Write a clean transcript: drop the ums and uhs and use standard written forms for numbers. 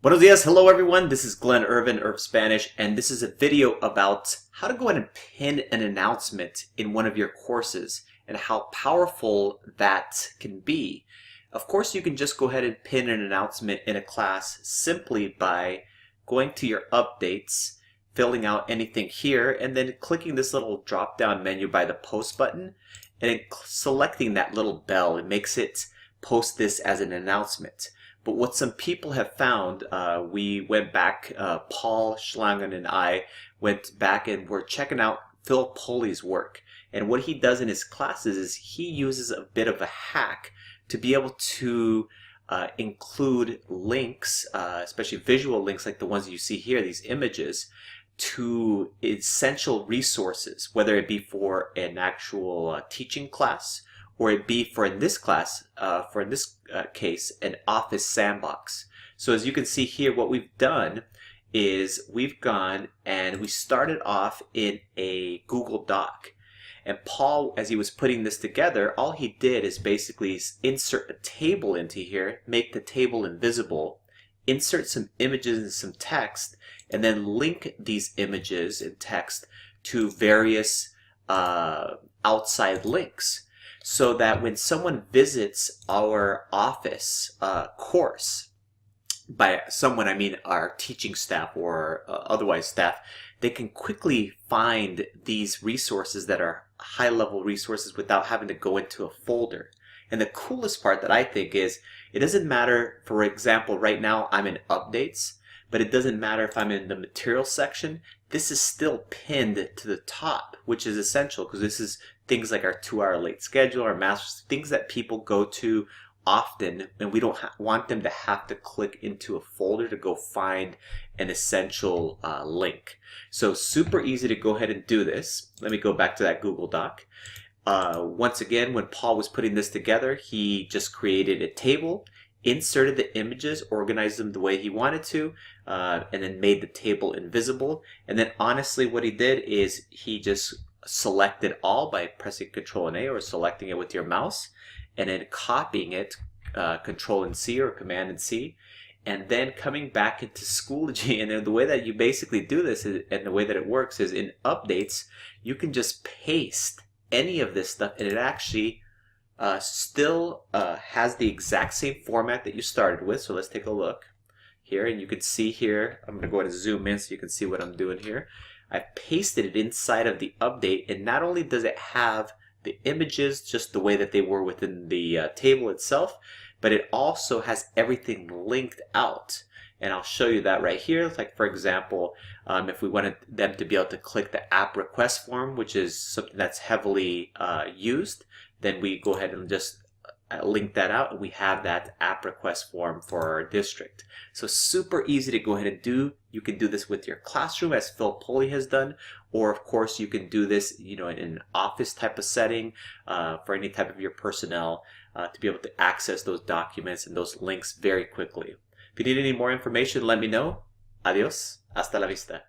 Buenos dias, hello everyone, this is Glenn Irv Spanish, and this is a video about how to go ahead and pin an announcement in one of your courses and how powerful that can be. Of course, you can just go ahead and pin an announcement in a class simply by going to your updates, filling out anything here, and then clicking this little drop-down menu by the post button, and then selecting that little bell. It makes it post this as an announcement. But what some people have found, we went back, Paul Schlangen and I went back and were checking out Phil Polly's work. And what he does in his classes is he uses a bit of a hack to be able to include links, especially visual links like the ones you see here, these images, to essential resources, whether it be for an actual teaching class, or it be for in this class, in this case, an office sandbox. So as you can see here, what we've done is we've gone and we started off in a Google Doc. And Paul, as he was putting this together, all he did is basically insert a table into here, make the table invisible, insert some images and some text, and then link these images and text to various outside links. So that when someone visits our office course, by someone I mean our teaching staff or otherwise staff, they can quickly find these resources that are high-level resources without having to go into a folder. And the coolest part that I think is, it doesn't matter, for example, right now I'm in updates, but it doesn't matter if I'm in the material section. This is still pinned to the top, which is essential because this is things like our 2-hour late schedule, our masters, things that people go to often, and we don't want them to have to click into a folder to go find an essential link. So super easy to go ahead and do this. Let me go back to that Google Doc. Once again, when Paul was putting this together, he just created a table, inserted the images, organized them the way he wanted to, and then made the table invisible. And then honestly what he did is he just selected all by pressing Control and A or selecting it with your mouse, and then copying it, Control and C or Command and C, and then coming back into Schoology. And then the way that you basically do this is, and the way that it works is in updates, you can just paste any of this stuff and it actually still has the exact same format that you started with. So let's take a look here, and you can see here, I'm going to go ahead and zoom in so you can see what I'm doing here. I pasted it inside of the update, and not only does it have the images just the way that they were within the table itself, but it also has everything linked out. And I'll show you that right here. Like for example, if we wanted them to be able to click the app request form, which is something that's heavily used, then we go ahead and just link that out, and we have that app request form for our district. So super easy to go ahead and do. You can do this with your classroom as Phil Polly has done, or of course you can do this, in an office type of setting for any type of your personnel to be able to access those documents and those links very quickly. If you need any more information, let me know. Adios, hasta la vista.